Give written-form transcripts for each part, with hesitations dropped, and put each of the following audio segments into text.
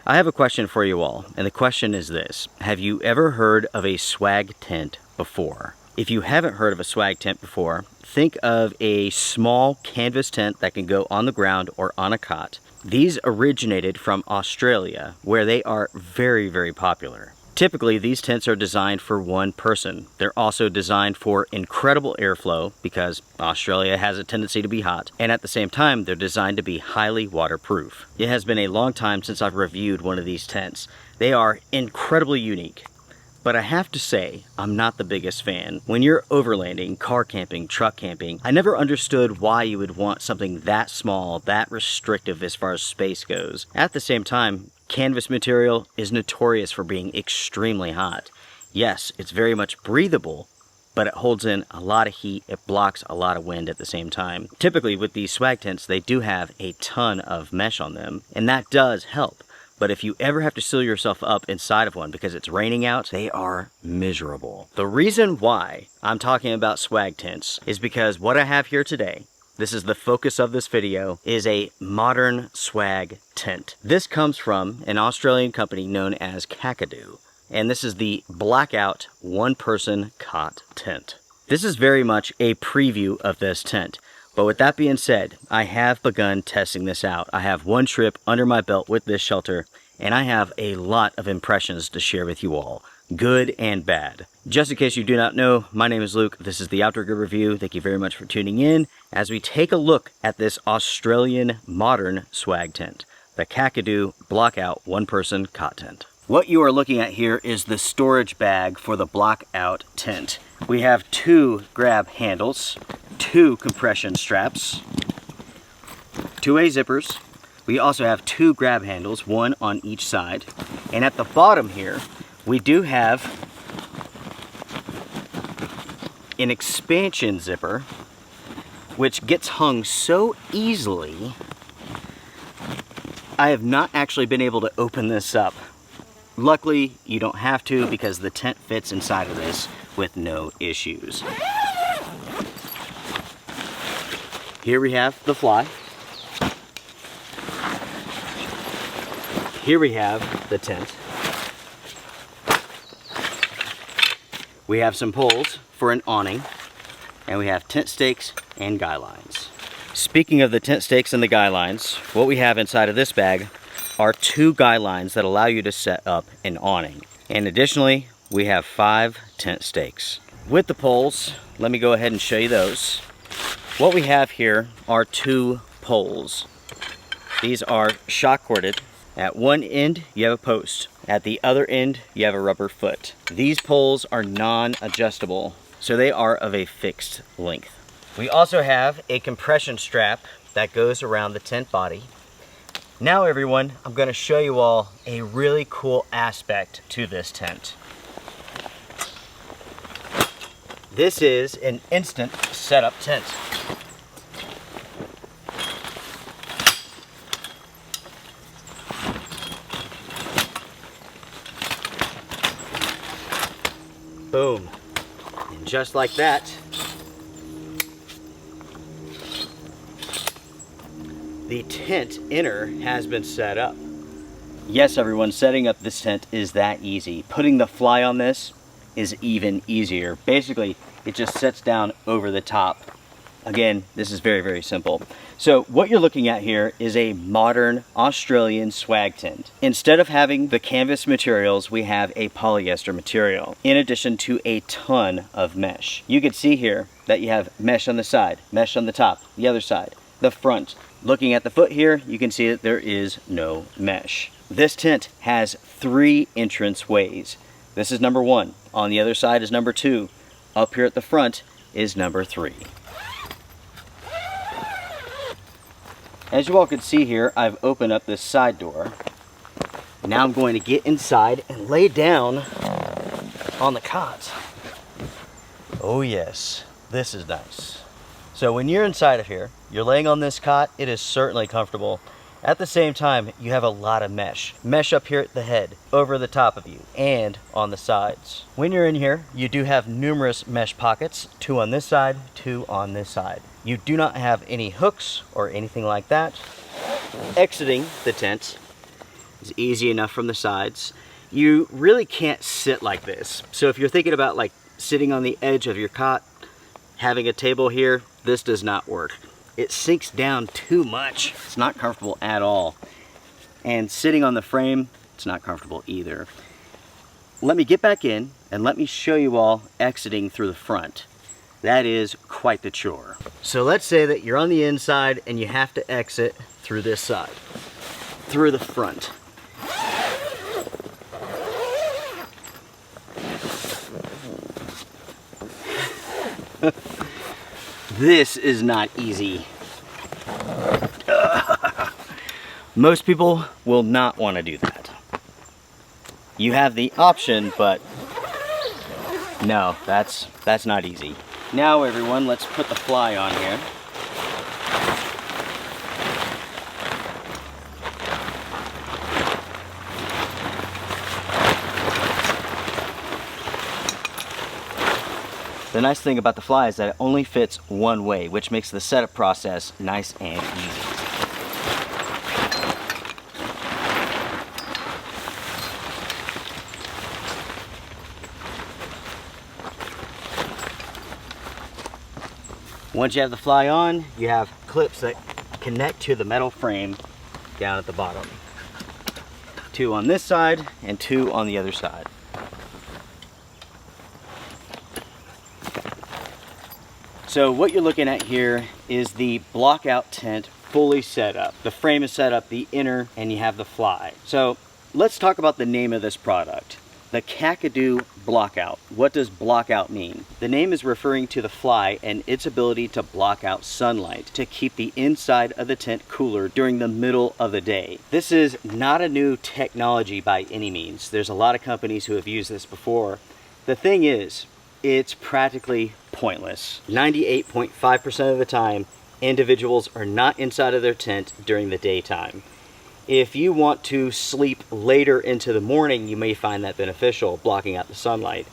I have a question for you all, and the question is this. Have you ever heard of a swag tent before? If you haven't heard of a swag tent before, think of a small canvas tent that can go on the ground or on a cot. These originated from Australia, where they are very, very popular. Typically, these tents are designed for one person. They're also designed for incredible airflow because Australia has a tendency to be hot. And at the same time, they're designed to be highly waterproof. It has been a long time since I've reviewed one of these tents. They are incredibly unique. But I have to say, I'm not the biggest fan. When you're overlanding, car camping, truck camping, I never understood why you would want something that small, that restrictive as far as space goes. At the same time, canvas material is notorious for being extremely hot. Yes, it's very much breathable, but it holds in a lot of heat. It blocks a lot of wind at the same time. Typically with these swag tents, they do have a ton of mesh on them, and that does help. But if you ever have to seal yourself up inside of one because it's raining out, they are miserable. The reason why I'm talking about swag tents is because what I have here today, this is the focus of this video, is a modern swag tent. This comes from an Australian company known as Kacadoo, and this is the BlockOut one-person cot tent. This is very much a preview of this tent. But with that being said, I have begun testing this out. I have one trip under my belt with this shelter, and I have a lot of impressions to share with you all, good and bad. Just in case you do not know, my name is Luke. This is the Outdoor Gear Review. Thank you very much for tuning in as we take a look at this Australian modern swag tent, the Kakadu BlockOut one-person cot tent. What you are looking at here is the storage bag for the BlockOut tent. We have 2 grab handles, 2 compression straps, 2A zippers. We also have 2 grab handles, 1 on each side. And at the bottom here, we do have an expansion zipper, which gets hung so easily, I have not actually been able to open this up. Luckily, you don't have to because the tent fits inside of this with no issues. Here we have the fly. Here we have the tent. We have some poles for an awning, and we have tent stakes and guy lines. Speaking of the tent stakes and the guy lines, what we have inside of this bag are 2 guy lines that allow you to set up an awning. And additionally, we have 5 tent stakes. With the poles, let me go ahead and show you those. What we have here are 2 poles. These are shock corded. At one end, you have a post. At the other end, you have a rubber foot. These poles are non-adjustable, so they are of a fixed length. We also have a compression strap that goes around the tent body. Now everyone, I'm going to show you all a really cool aspect to this tent. This is an instant setup tent. Boom. And just like that, the tent inner has been set up. Yes, everyone, setting up this tent is that easy. Putting the fly on this is even easier. Basically, it just sets down over the top. Again, this is very, very simple. So what you're looking at here is a modern Australian swag tent. Instead of having the canvas materials, we have a polyester material, in addition to a ton of mesh. You can see here that you have mesh on the side, mesh on the top, the other side, the front. Looking at the foot here, you can see that there is no mesh. This tent has 3 entrance ways. This is number 1. On the other side is number 2. Up here at the front is number 3. As you all can see here, I've opened up this side door. Now I'm going to get inside and lay down on the cot. Oh yes, this is nice. So when you're inside of here, you're laying on this cot, it is certainly comfortable. At the same time, you have a lot of mesh. Mesh up here at the head, over the top of you, and on the sides. When you're in here, you do have numerous mesh pockets, 2 on this side, 2 on this side. You do not have any hooks or anything like that. Exiting the tent, is easy enough from the sides. You really can't sit like this. So if you're thinking about like sitting on the edge of your cot, having a table here, this does not work. It sinks down too much. It's not comfortable at all. And sitting on the frame, it's not comfortable either. Let me get back in and let me show you all exiting through the front. That is quite the chore. So let's say that you're on the inside and you have to exit through this side, through the front. This is not easy. Most people will not want to do that. You have the option, but no, that's not easy. Now everyone, let's put the fly on here. The nice thing about the fly is that it only fits one way, which makes the setup process nice and easy. Once you have the fly on, you have clips that connect to the metal frame down at the bottom. 2 on this side and 2 on the other side. So what you're looking at here is the BlockOut tent fully set up. The frame is set up, the inner, and you have the fly. So let's talk about the name of this product. The Kakadu BlockOut. What does BlockOut mean? The name is referring to the fly and its ability to block out sunlight to keep the inside of the tent cooler during the middle of the day. This is not a new technology by any means. There's a lot of companies who have used this before. The thing is, it's practically pointless. 98.5% of the time, individuals are not inside of their tent during the daytime. If you want to sleep later into the morning, you may find that beneficial, blocking out the sunlight.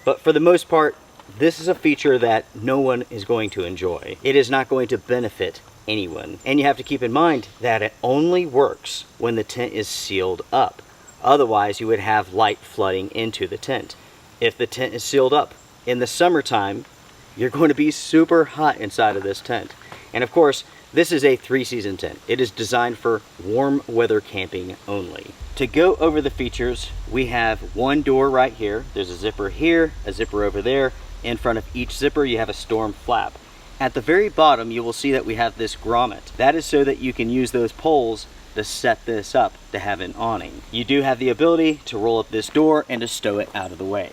But for the most part, this is a feature that no one is going to enjoy. It is not going to benefit anyone. And you have to keep in mind that it only works when the tent is sealed up. Otherwise, you would have light flooding into the tent. If the tent is sealed up in the summertime, you're going to be super hot inside of this tent. And of course, this is a 3-season tent. It is designed for warm weather camping only. To go over the features, we have one door right here. There's a zipper here, a zipper over there. In front of each zipper, you have a storm flap. At the very bottom, you will see that we have this grommet. That is so that you can use those poles to set this up to have an awning. You do have the ability to roll up this door and to stow it out of the way.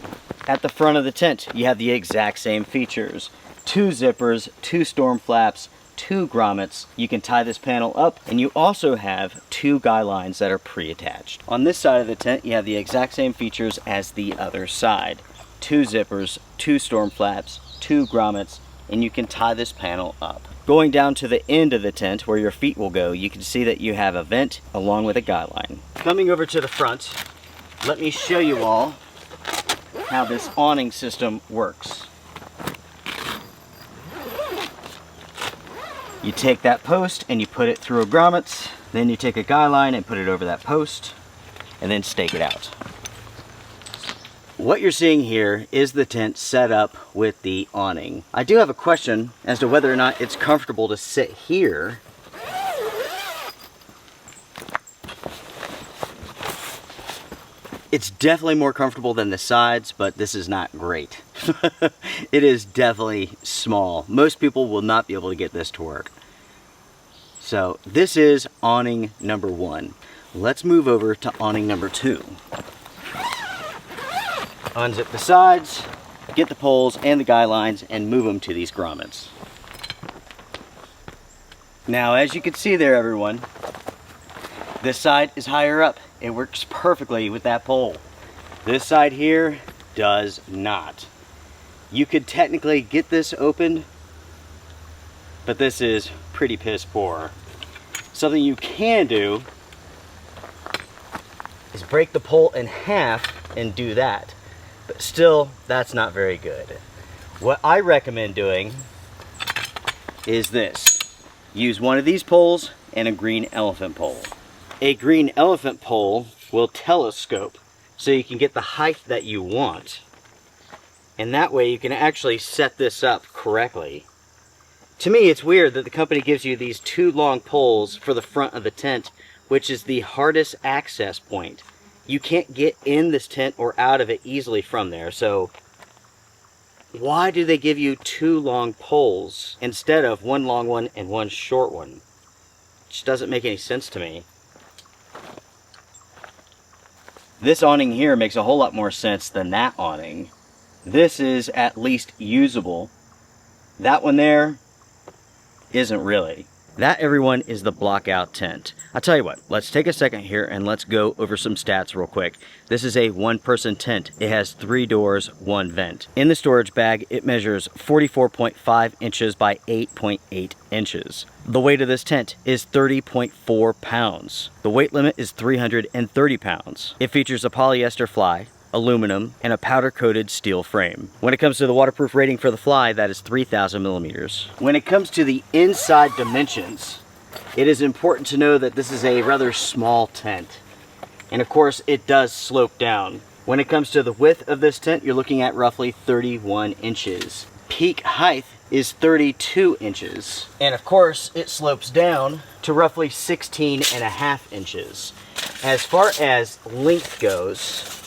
At the front of the tent, you have the exact same features. 2 zippers, 2 storm flaps, 2 grommets. You can tie this panel up, and you also have 2 guy lines that are pre-attached. On this side of the tent, you have the exact same features as the other side. 2 zippers, 2 storm flaps, 2 grommets, and you can tie this panel up. Going down to the end of the tent where your feet will go, you can see that you have a vent along with a guy line. Coming over to the front, let me show you all how this awning system works. You take that post and you put it through a grommet, then you take a guy line and put it over that post, and then stake it out. What you're seeing here is the tent set up with the awning. I do have a question as to whether or not it's comfortable to sit here. It's definitely more comfortable than the sides, but this is not great. It is definitely small. Most people will not be able to get this to work. So this is awning number 1. Let's move over to awning number 2. Unzip the sides, get the poles and the guy lines, and move them to these grommets. Now, as you can see there, everyone, this side is higher up. It works perfectly with that pole. This side here does not. You could technically get this opened, but this is pretty piss poor. Something you can do is break the pole in half and do that. But still, that's not very good. What I recommend doing is this. Use one of these poles and a green elephant pole. A green elephant pole will telescope, so you can get the height that you want. And that way you can actually set this up correctly. To me, it's weird that the company gives you these 2 long poles for the front of the tent, which is the hardest access point. You can't get in this tent or out of it easily from there, so why do they give you 2 long poles instead of 1 long one and 1 short one? It just doesn't make any sense to me. This awning here makes a whole lot more sense than that awning. This is at least usable. That one there isn't really. That, everyone, is the BlockOut tent. I'll tell you what, let's take a second here and let's go over some stats real quick. This is a 1-person tent. It has 3 doors, 1 vent. In the storage bag, it measures 44.5 inches by 8.8 inches. The weight of this tent is 30.4 pounds. The weight limit is 330 pounds. It features a polyester fly, aluminum, and a powder-coated steel frame. When it comes to the waterproof rating for the fly, that is 3,000 millimeters. When it comes to the inside dimensions, it is important to know that this is a rather small tent. And of course, it does slope down. When it comes to the width of this tent, you're looking at roughly 31 inches. Peak height is 32 inches. And of course, it slopes down to roughly 16.5 inches. As far as length goes,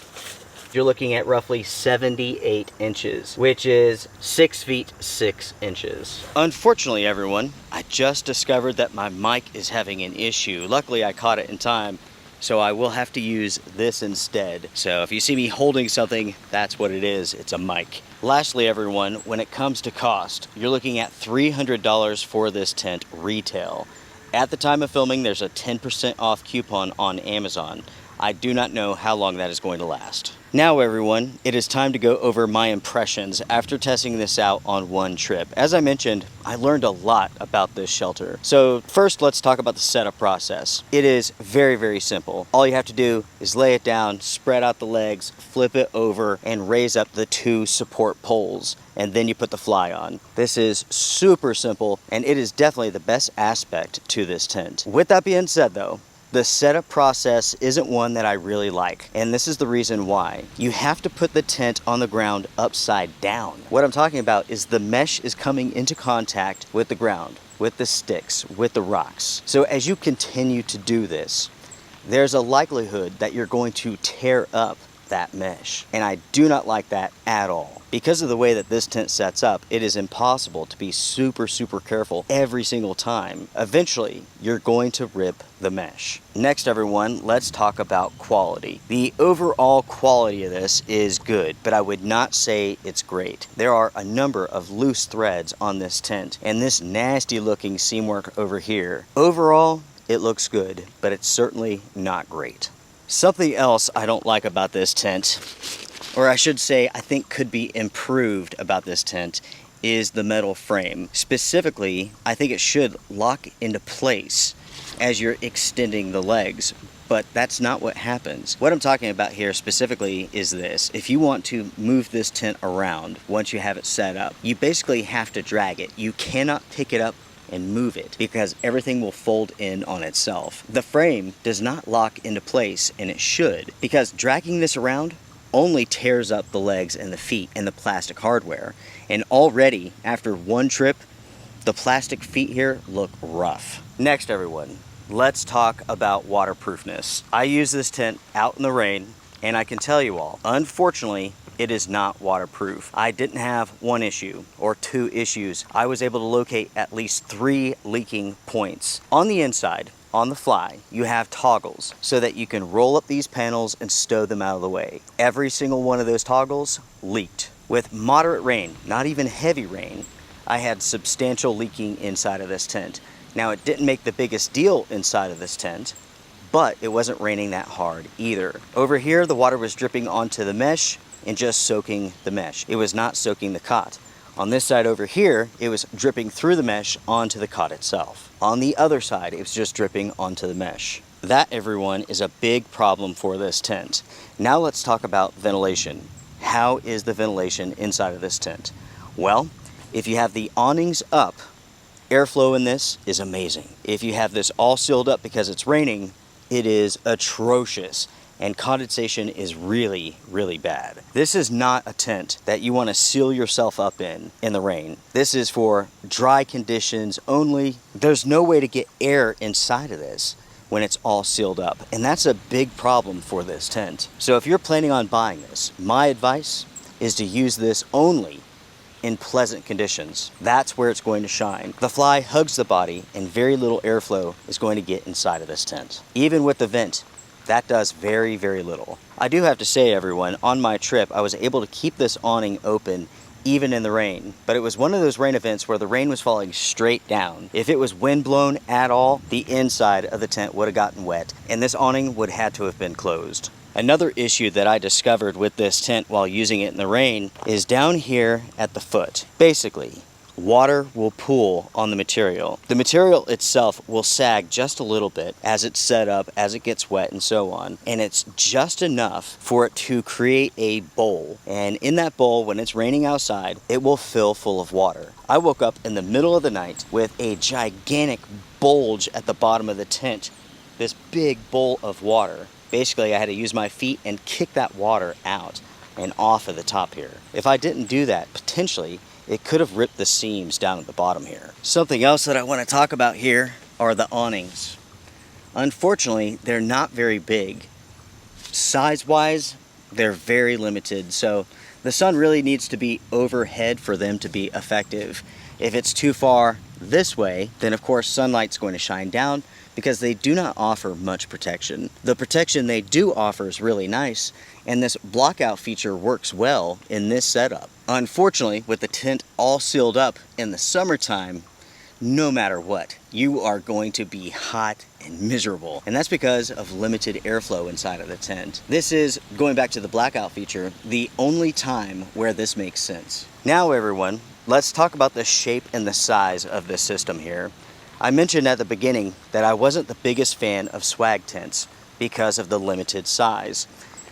you're looking at roughly 78 inches, which is 6 feet 6 inches. Unfortunately, everyone, I just discovered that my mic is having an issue. Luckily, I caught it in time, so I will have to use this instead. So if you see me holding something, that's what it is. It's a mic. Lastly, everyone, when it comes to cost, you're looking at $300 for this tent retail. At the time of filming, there's a 10% off coupon on Amazon. I do not know how long that is going to last. Now, everyone, it is time to go over my impressions after testing this out on one trip. As I mentioned, I learned a lot about this shelter. So first, let's talk about the setup process. It is very, very simple. All you have to do is lay it down, spread out the legs, flip it over, and raise up the 2 support poles. And then you put the fly on. This is super simple, and it is definitely the best aspect to this tent. With that being said, though, the setup process isn't one that I really like, and this is the reason why. You have to put the tent on the ground upside down. What I'm talking about is the mesh is coming into contact with the ground, with the sticks, with the rocks. So as you continue to do this, there's a likelihood that you're going to tear up that mesh, and I do not like that at all. Because of the way that this tent sets up, it is impossible to be super careful every single time. Eventually, you're going to rip the mesh. Next, everyone, let's talk about quality. The overall quality of this is good, but I would not say it's great. There are a number of loose threads on this tent, and this nasty looking seamwork over here. Overall, it looks good, but it's certainly not great. Something else I don't like about this tent, or I should say I think could be improved about this tent, is the metal frame. Specifically, I think it should lock into place as you're extending the legs, but that's not what happens. What I'm talking about here specifically is this. If you want to move this tent around once you have it set up, you basically have to drag it. You cannot pick it up and move it because everything will fold in on itself. The frame does not lock into place, and it should, because dragging this around only tears up the legs and the feet and the plastic hardware. And already after one trip, the plastic feet here look rough. Next, everyone, let's talk about waterproofness. I use this tent out in the rain, and I can tell you all, unfortunately, it is not waterproof. I didn't have one issue or 2 issues. I was able to locate at least 3 leaking points. On the inside, on the fly, you have toggles so that you can roll up these panels and stow them out of the way. Every single one of those toggles leaked. With moderate rain, not even heavy rain, I had substantial leaking inside of this tent. Now, it didn't make the biggest deal inside of this tent, but it wasn't raining that hard either. Over here, the water was dripping onto the mesh and just soaking the mesh. It was not soaking the cot. On this side over here, it was dripping through the mesh onto the cot itself. On the other side, it was just dripping onto the mesh. That, everyone, is a big problem for this tent. Now let's talk about ventilation. How is the ventilation inside of this tent? Well, if you have the awnings up, airflow in this is amazing. If you have this all sealed up because it's raining, it is atrocious. And condensation is really, really bad. This is not a tent that you want to seal yourself up in the rain. This is for dry conditions only. There's no way to get air inside of this when it's all sealed up. And that's a big problem for this tent. So if you're planning on buying this, my advice is to use this only in pleasant conditions. That's where it's going to shine. The fly hugs the body and very little airflow is going to get inside of this tent. Even with the vent, that does very, very little. I do have to say, everyone, on my trip, I was able to keep this awning open even in the rain. But it was one of those rain events where the rain was falling straight down. If it was wind blown at all, the inside of the tent would have gotten wet, and this awning would have had to have been closed. Another issue that I discovered with this tent while using it in the rain is down here at the foot. Basically, water will pool on the material. The material itself will sag just a little bit as it's set up, as it gets wet and so on. And it's just enough for it to create a bowl. And in that bowl, when it's raining outside, it will fill full of water. I woke up in the middle of the night with a gigantic bulge at the bottom of the tent. This big bowl of water. Basically, I had to use my feet and kick that water out and off of the top here. If I didn't do that, potentially, it could have ripped the seams down at the bottom here. Something else that I want to talk about here are the awnings. Unfortunately, they're not very big. Size-wise, they're very limited, so the sun really needs to be overhead for them to be effective. If it's too far this way, then of course sunlight's going to shine down because they do not offer much protection. The protection they do offer is really nice, and this blockout feature works well in this setup. Unfortunately, with the tent all sealed up in the summertime, no matter what, you are going to be hot and miserable. And that's because of limited airflow inside of the tent. This is, going back to the blackout feature, the only time where this makes sense. Now everyone, let's talk about the shape and the size of this system here. I mentioned at the beginning that I wasn't the biggest fan of swag tents because of the limited size.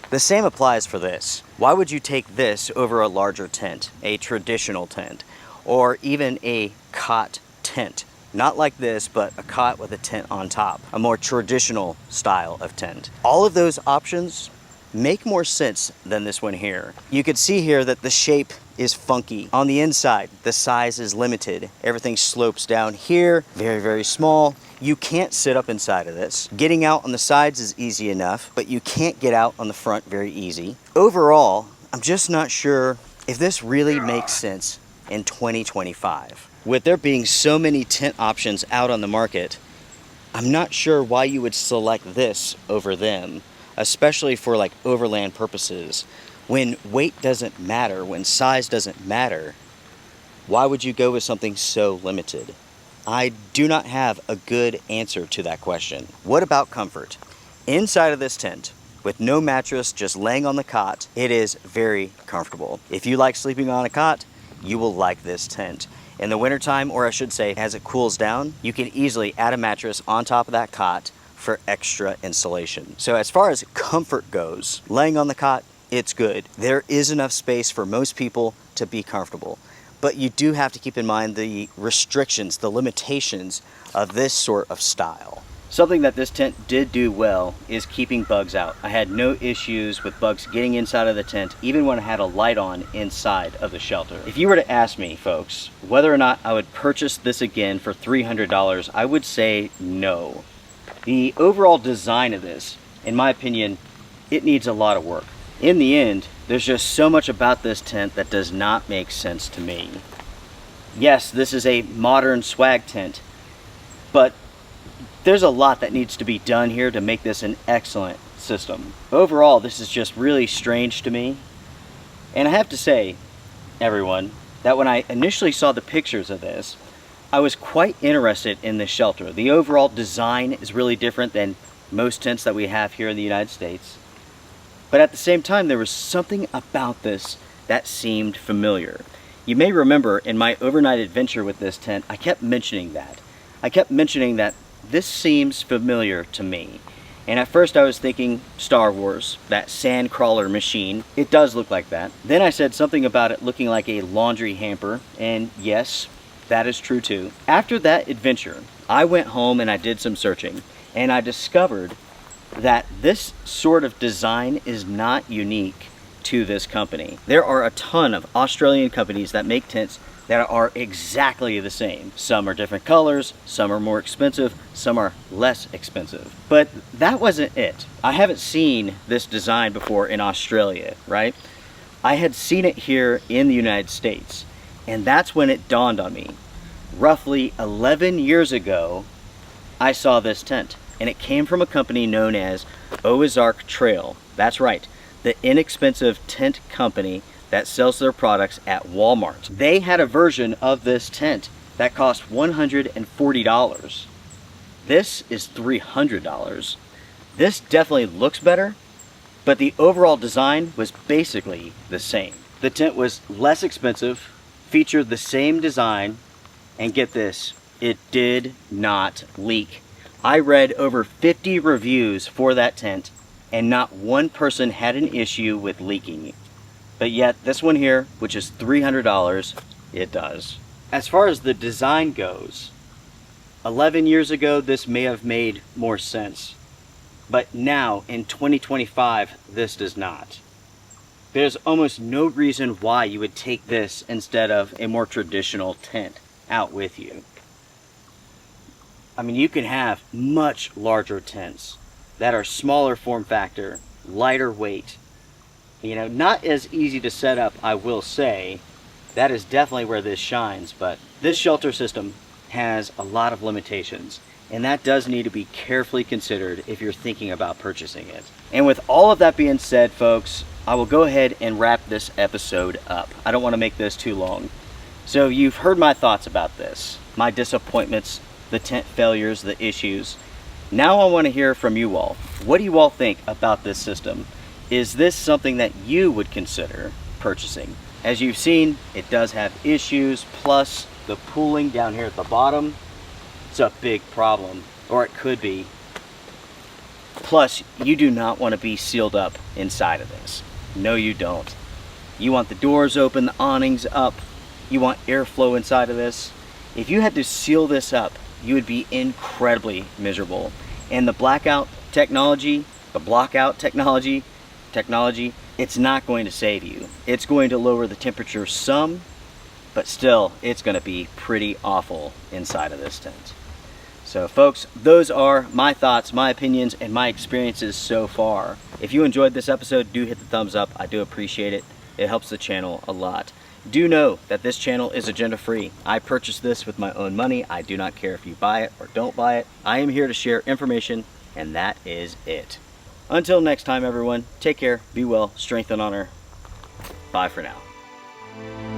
The same applies for this. Why would you take this over a larger tent, a traditional tent, or even a cot tent? Not like this, but a cot with a tent on top, a more traditional style of tent. All of those options make more sense than this one here. You can see here that the shape is funky. On the inside, the size is limited. Everything slopes down here, very, very small. You can't sit up inside of this. Getting out on the sides is easy enough, but you can't get out on the front very easy. Overall, I'm just not sure if this really makes sense in 2025. With there being so many tent options out on the market, I'm not sure why you would select this over them, especially for like overland purposes. When weight doesn't matter, when size doesn't matter, why would you go with something so limited? I do not have a good answer to that question. What about comfort? Inside of this tent, with no mattress, just laying on the cot, it is very comfortable. If you like sleeping on a cot, you will like this tent. In the wintertime, or I should say, as it cools down, you can easily add a mattress on top of that cot for extra insulation. So as far as comfort goes, laying on the cot, it's good. There is enough space for most people to be comfortable. But you do have to keep in mind the restrictions, the limitations of this sort of style. Something that this tent did do well is keeping bugs out. I had no issues with bugs getting inside of the tent, even when I had a light on inside of the shelter. If you were to ask me, folks, whether or not I would purchase this again for $300, I would say no. The overall design of this, in my opinion, it needs a lot of work. In the end, there's just so much about this tent that does not make sense to me. Yes, this is a modern swag tent, but there's a lot that needs to be done here to make this an excellent system. Overall, this is just really strange to me. And I have to say, everyone, that when I initially saw the pictures of this, I was quite interested in this shelter. The overall design is really different than most tents that we have here in the United States. But at the same time, there was something about this that seemed familiar. You may remember in my overnight adventure with this tent, I kept mentioning that. I kept mentioning that this seems familiar to me. And at first I was thinking Star Wars, that sand crawler machine. It does look like that. Then I said something about it looking like a laundry hamper, and yes, that is true too. After that adventure, I went home and I did some searching, and I discovered that this sort of design is not unique to this company. There are a ton of Australian companies that make tents that are exactly the same. Some are different colors, some are more expensive, some are less expensive. But that wasn't it. I haven't seen this design before in Australia, right? I had seen it here in the United States, and that's when it dawned on me. Roughly 11 years ago, I saw this tent, and it came from a company known as Ozark Trail. That's right, the inexpensive tent company that sells their products at Walmart. They had a version of this tent that cost $140. This is $300. This definitely looks better, but the overall design was basically the same. The tent was less expensive, featured the same design, and get this, it did not leak. I read over 50 reviews for that tent, and not one person had an issue with leaking. But yet this one here, which is $300, it does. As far as the design goes, 11 years ago this may have made more sense. But now in 2025, this does not. There's almost no reason why you would take this instead of a more traditional tent out with you. I mean, you can have much larger tents that are smaller form factor, lighter weight. You know, not as easy to set up, I will say. That is definitely where this shines, but this shelter system has a lot of limitations, and that does need to be carefully considered if you're thinking about purchasing it. And with all of that being said, folks, I will go ahead and wrap this episode up. I don't want to make this too long. So you've heard my thoughts about this, my disappointments, the tent failures, the issues. Now I want to hear from you all. What do you all think about this system? Is this something that you would consider purchasing? As you've seen, it does have issues, plus the pooling down here at the bottom. It's a big problem, or it could be. Plus, you do not want to be sealed up inside of this. No, you don't. You want the doors open, the awnings up. You want airflow inside of this. If you had to seal this up, you would be incredibly miserable. And the blackout technology, the blockout technology, it's not going to save you. It's going to lower the temperature some, but still, it's going to be pretty awful inside of this tent. So folks, those are my thoughts, my opinions, and my experiences so far. If you enjoyed this episode, do hit the thumbs up. I do appreciate it. It helps the channel a lot. Do know that this channel is agenda free. I purchased this with my own money. I do not care if you buy it or don't buy it. I am here to share information, and that is it. Until next time, everyone, take care, be well, strength and honor. Bye for now.